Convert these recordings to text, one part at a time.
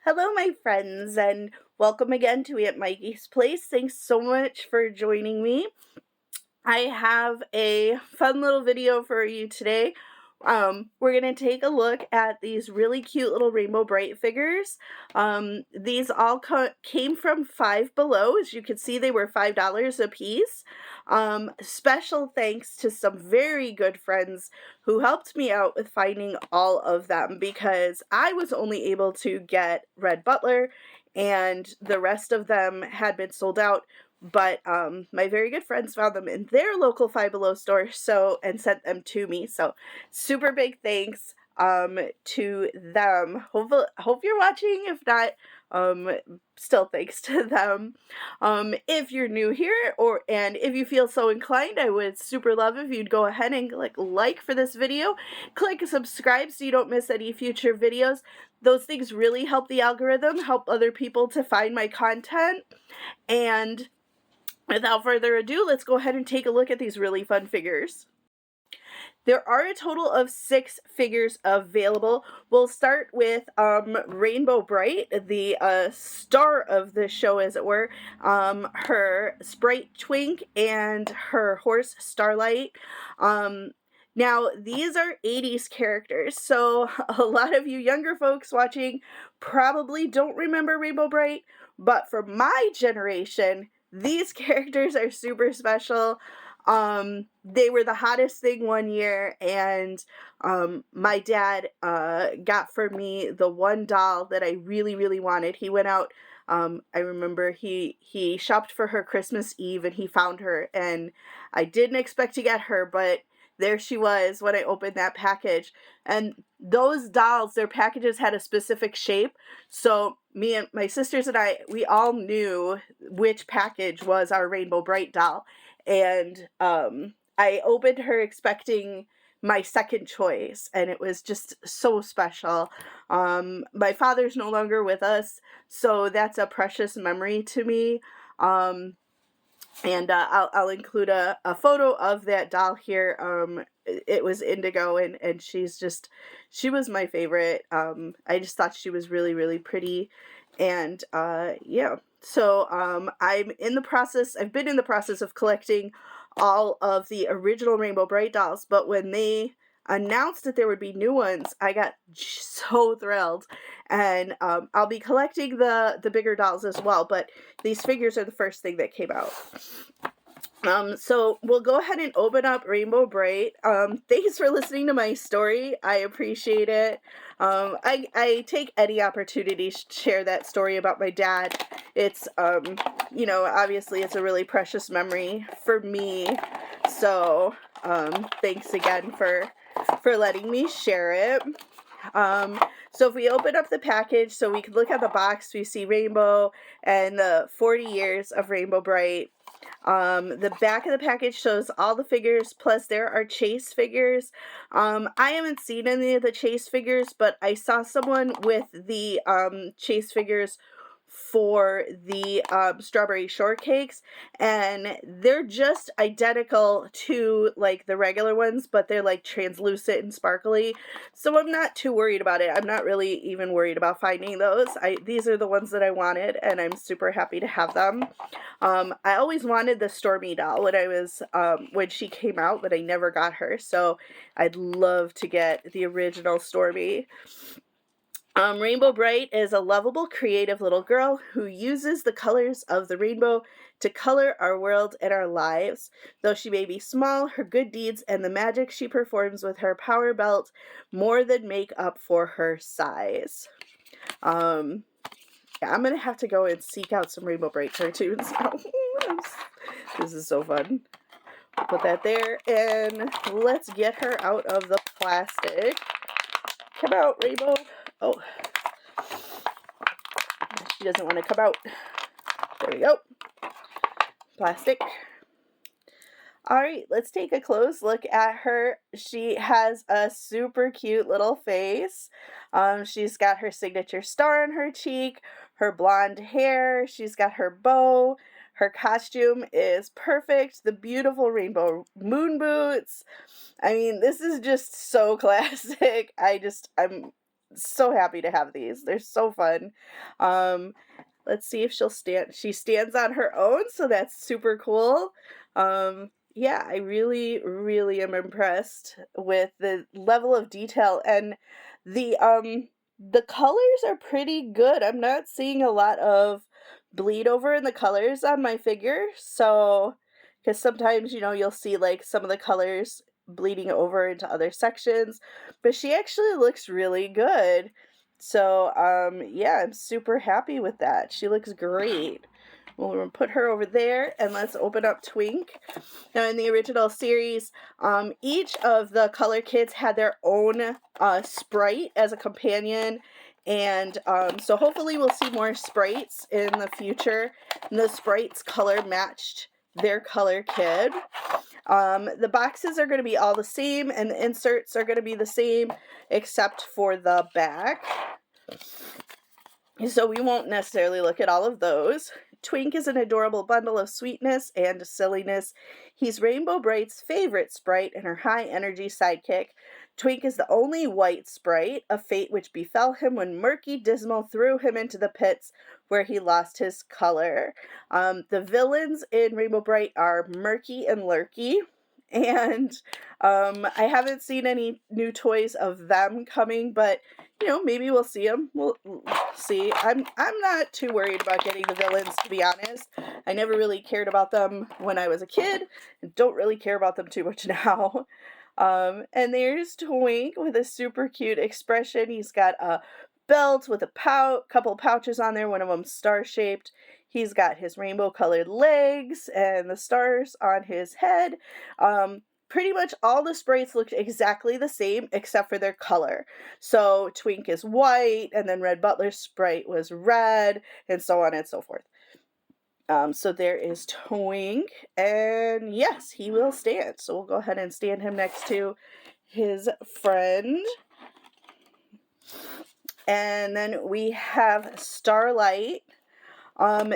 Hello, my friends, and welcome again to Aunt Mikey's Place. Thanks so much for joining me. I have a fun little video for you today. We're going to take a look at these really cute little Rainbow Brite figures. These all came from Five Below. As you can see, they were $5 a piece. Special thanks to some very good friends who helped me out with finding all of them because I was only able to get Red Butler and the rest of them had been sold out. But my very good friends found them in their local Five Below store and sent them to me. So super big thanks to them. Hope you're watching. If not, still thanks to them. If you're new here and if you feel so inclined, I would super love if you'd go ahead and click like for this video. Click subscribe so you don't miss any future videos. Those things really help the algorithm, help other people to find my content. And without further ado, let's go ahead and take a look at these really fun figures. There are a total of 6 figures available. We'll start with Rainbow Brite, the star of the show, as it were. Her sprite Twink and her horse Starlight. Now, these are 80s characters, so a lot of you younger folks watching probably don't remember Rainbow Brite, but for my generation, these characters are super special. They were the hottest thing one year, and my dad got for me the one doll that I really, really wanted. He went out, I remember he shopped for her Christmas Eve, and he found her, and I didn't expect to get her, but there she was when I opened that package. And those dolls, their packages had a specific shape, so me and my sisters and I, we all knew which package was our Rainbow Brite doll. And I opened her expecting my second choice, and it was just so special. My father's no longer with us, so that's a precious memory to me. And I'll include a photo of that doll here. It was indigo, and she was my favorite. I just thought she was really, really pretty. And yeah, so I've been in the process of collecting all of the original Rainbow Brite dolls, but when they announced that there would be new ones, I got so thrilled. And I'll be collecting the bigger dolls as well, but these figures are the first thing that came out. So we'll go ahead and open up Rainbow Brite. Thanks for listening to my story. I appreciate it. I take any opportunity to share that story about my dad. It's, obviously it's a really precious memory for me. So, thanks again for letting me share it. So if we open up the package, so we can look at the box, we see Rainbow and the 40 years of Rainbow Brite. The back of the package shows all the figures, plus there are chase figures. I haven't seen any of the chase figures, but I saw someone with the chase figures for the strawberry shortcakes, and they're just identical to like the regular ones, but they're like translucent and sparkly, so I'm not too worried about it. I'm not really even worried about finding those. These are the ones that I wanted, and I'm super happy to have them. I always wanted the Stormy doll when she came out, but I never got her, so I'd love to get the original Stormy. Rainbow Brite is a lovable, creative little girl who uses the colors of the rainbow to color our world and our lives. Though she may be small, her good deeds and the magic she performs with her power belt more than make up for her size. I'm going to have to go and seek out some Rainbow Brite cartoons now. This is so fun. Put that there, and let's get her out of the plastic. Come out, Rainbow. Oh, she doesn't want to come out. There we go. Plastic. Alright, let's take a close look at her. She has a super cute little face. She's got her signature star on her cheek, her blonde hair, she's got her bow. Her costume is perfect. The beautiful rainbow moon boots. I mean, this is just so classic. so happy to have these. They're so fun. Let's see if she'll stand. She stands on her own, so that's super cool. Yeah, I really, really am impressed with the level of detail, and the colors are pretty good. I'm not seeing a lot of bleed over in the colors on my figure, so because sometimes, you know, you'll see like some of the colors bleeding over into other sections, but she actually looks really good. So, yeah, I'm super happy with that. She looks great. We'll put her over there, and let's open up Twink. Now, in the original series, each of the color kids had their own sprite as a companion, and so hopefully we'll see more sprites in the future. And the sprites color matched their color kid. The boxes are going to be all the same, and the inserts are going to be the same, except for the back. So we won't necessarily look at all of those. Twink is an adorable bundle of sweetness and silliness. He's Rainbow Brite's favorite sprite and her high-energy sidekick. Twink is the only white sprite, a fate which befell him when Murky Dismal threw him into the pits where he lost his color. The villains in Rainbow Brite are Murky and Lurky. And I haven't seen any new toys of them coming, but you know, maybe we'll see them. We'll see. I'm not too worried about getting the villains, to be honest. I never really cared about them when I was a kid, and don't really care about them too much now. And there's Twink with a super cute expression. He's got a belt with a couple pouches on there, one of them star-shaped. He's got his rainbow-colored legs and the stars on his head. Pretty much all the sprites looked exactly the same except for their color. So Twink is white, and then Red Butler's sprite was red, and so on and so forth. So there is Twink, and yes, he will stand. So we'll go ahead and stand him next to his friend. And then we have Starlight.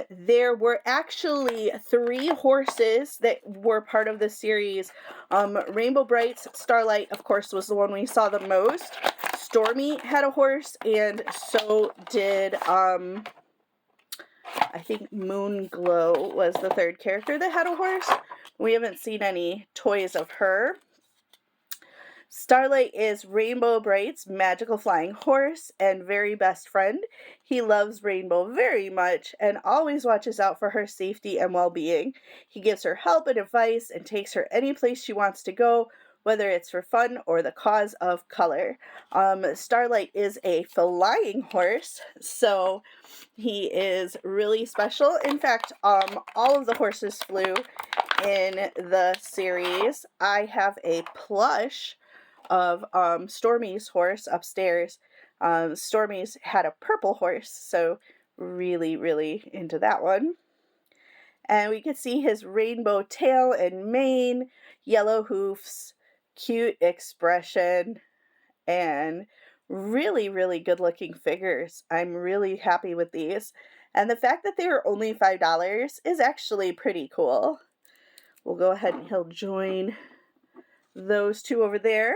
There were actually 3 horses that were part of the series. Rainbow Brite's Starlight, of course, was the one we saw the most. Stormy had a horse, and so did, I think Moonglow was the 3rd character that had a horse. We haven't seen any toys of her. Starlight is Rainbow Brite's magical flying horse and very best friend. He loves Rainbow very much and always watches out for her safety and well-being. He gives her help and advice and takes her any place she wants to go, whether it's for fun or the cause of color. Starlight is a flying horse, so he is really special. In fact, all of the horses flew in the series. I have a plush of Stormy's horse upstairs. Stormy's had a purple horse, so really, really into that one. And we can see his rainbow tail and mane, yellow hoofs, cute expression, and really, really good looking figures. I'm really happy with these. And the fact that they were only $5 is actually pretty cool. We'll go ahead and he'll join those 2 over there.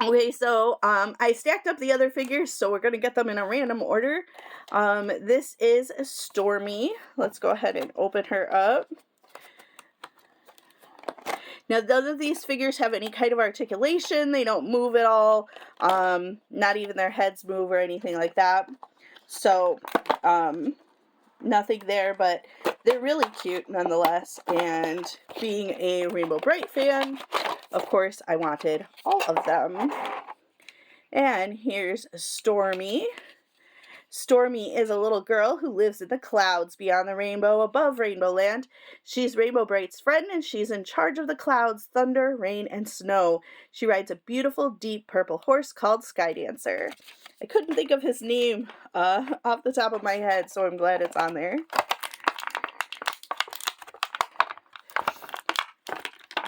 Okay, so I stacked up the other figures, so we're going to get them in a random order. This is Stormy. Let's go ahead and open her up. Now, none of these figures have any kind of articulation. They don't move at all. Not even their heads move or anything like that. So, nothing there, but they're really cute nonetheless. And being a Rainbow Brite fan, of course, I wanted all of them. And here's Stormy. Stormy is a little girl who lives in the clouds beyond the rainbow above Rainbow Land. She's Rainbow Brite's friend, and she's in charge of the clouds, thunder, rain, and snow. She rides a beautiful, deep purple horse called Sky Dancer. I couldn't think of his name off the top of my head, so I'm glad it's on there.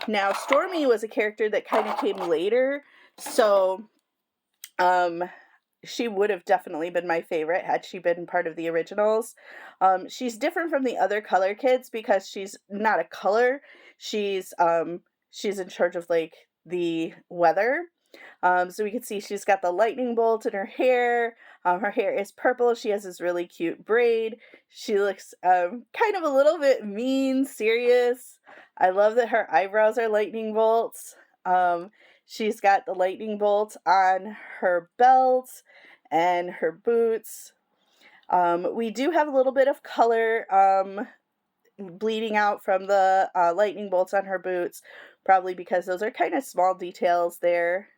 Now, Stormy was a character that kind of came later, so she would have definitely been my favorite had she been part of the originals. She's different from the other color kids because she's not a color. She's in charge of like the weather. So we can see she's got the lightning bolt in her hair. Her hair is purple. She has this really cute braid. She looks kind of a little bit mean, serious. I love that her eyebrows are lightning bolts. She's got the lightning bolt on her belt and her boots. We do have a little bit of color bleeding out from the lightning bolts on her boots, probably because those are kind of small details there,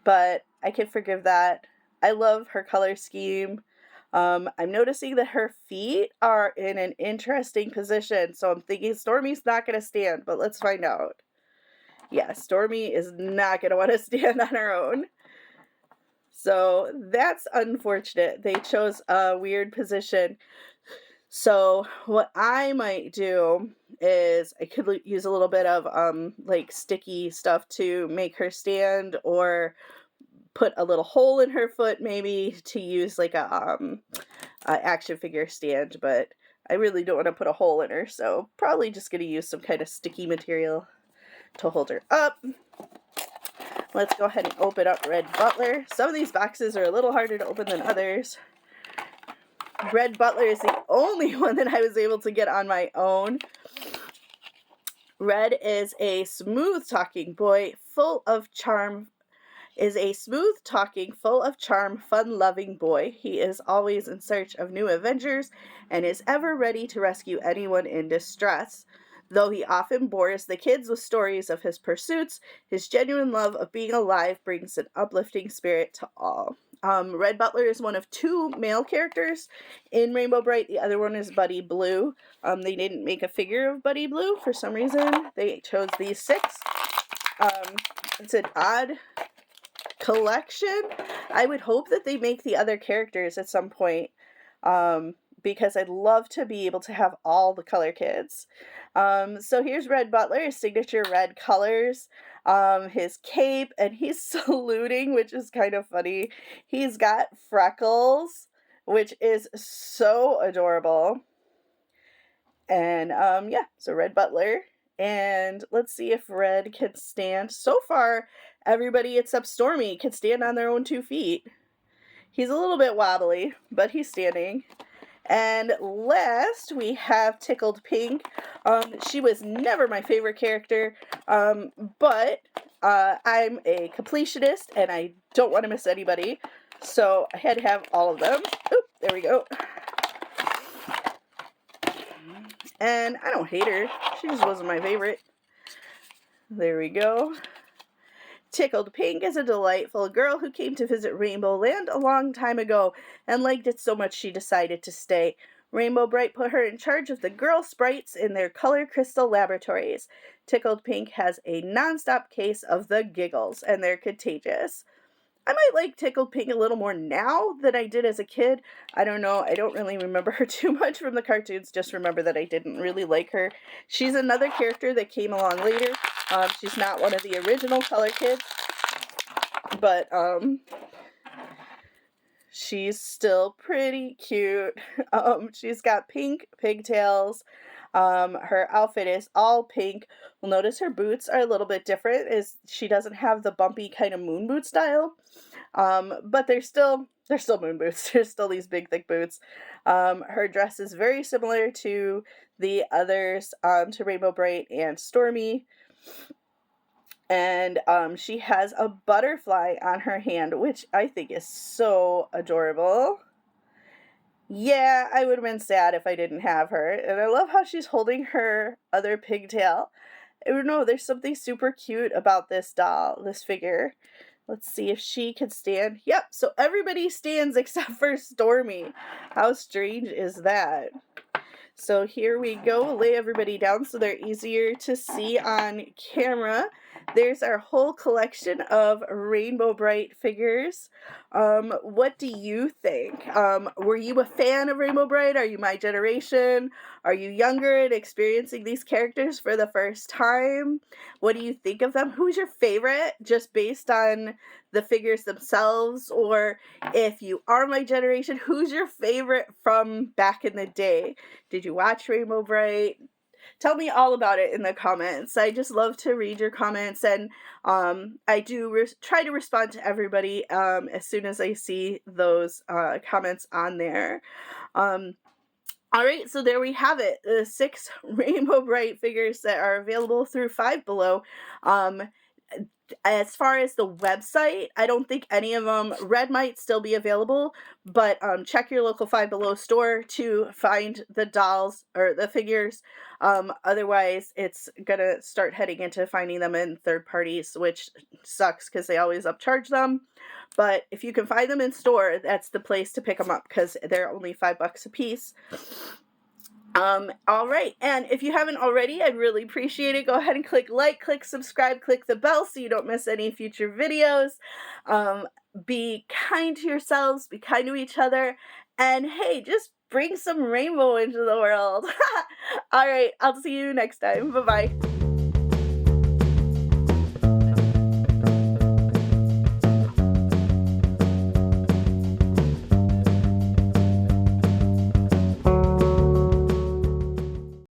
but I can forgive that. I love her color scheme. I'm noticing that her feet are in an interesting position, so I'm thinking Stormy's not going to stand, but let's find out. Yeah, Stormy is not going to want to stand on her own. So that's unfortunate. They chose a weird position. So what I might do is I could use a little bit of like sticky stuff to make her stand, or put a little hole in her foot maybe to use like a action figure stand, but I really don't want to put a hole in her, so probably just going to use some kind of sticky material to hold her up. Let's go ahead and open up Red Butler. Some of these boxes are a little harder to open than others. Red Butler is the only one that I was able to get on my own. Red is a smooth-talking boy full of charm. Fun-loving boy. He is always in search of new adventures and is ever ready to rescue anyone in distress. Though he often bores the kids with stories of his pursuits, his genuine love of being alive brings an uplifting spirit to all. Red Butler is one of 2 male characters in Rainbow Brite. The other one is Buddy Blue. They didn't make a figure of Buddy Blue for some reason. They chose these 6. It's an odd collection. I would hope that they make the other characters at some point, because I'd love to be able to have all the color kids. So here's Red Butler, his signature red colors, his cape, and he's saluting, which is kind of funny. He's got freckles, which is so adorable. And yeah, so Red Butler. And let's see if Red can stand. So far, everybody except Stormy can stand on their own 2 feet. He's a little bit wobbly, but he's standing. And last, we have Tickled Pink. She was never my favorite character, but I'm a completionist, and I don't want to miss anybody, so I had to have all of them. Oop, there we go. And I don't hate her. She just wasn't my favorite. There we go. Tickled Pink is a delightful girl who came to visit Rainbow Land a long time ago and liked it so much she decided to stay. Rainbow Brite put her in charge of the girl sprites in their color crystal laboratories. Tickled Pink has a non-stop case of the giggles, and they're contagious. I might like Tickled Pink a little more now than I did as a kid. I don't know. I don't really remember her too much from the cartoons. Just remember that I didn't really like her. She's another character that came along later. She's not one of the original color kids, but she's still pretty cute. She's got pink pigtails. Her outfit is all pink. We'll notice her boots are a little bit different, as she doesn't have the bumpy kind of moon boot style. But they're still moon boots. They're still these big thick boots. Her dress is very similar to the others, to Rainbow Brite and Stormy. And she has a butterfly on her hand, which I think is so adorable. Yeah, I would have been sad if I didn't have her. And I love how she's holding her other pigtail. I don't know, there's something super cute about this doll, this figure. Let's see if she can stand. Yep, so everybody stands except for Stormy. How strange is that? So here we go. Lay everybody down so they're easier to see on camera. There's our whole collection of Rainbow Brite figures. What do you think? Were you a fan of Rainbow Brite? Are you my generation? Are you younger and experiencing these characters for the first time? What do you think of them? Who's your favorite, just based on the figures themselves? Or if you are my generation, who's your favorite from back in the day? Did you watch Rainbow Brite? tell me all about it in the comments. I just love to read your comments, and I do try to respond to everybody as soon as I see those comments on there. All right, so there we have it. The 6 Rainbow Brite figures that are available through Five Below. As far as the website, I don't think any of them, red might still be available, but check your local Five Below store to find the dolls or the figures. Otherwise, it's gonna start heading into finding them in third parties, which sucks because they always upcharge them. But if you can find them in store, that's the place to pick them up because they're only $5 a piece. All right, and if you haven't already, I'd really appreciate it. Go ahead and click like, click subscribe, click the bell so you don't miss any future videos. Be kind to yourselves, be kind to each other, and hey, just bring some rainbow into the world. All right, I'll see you next time. Bye-bye.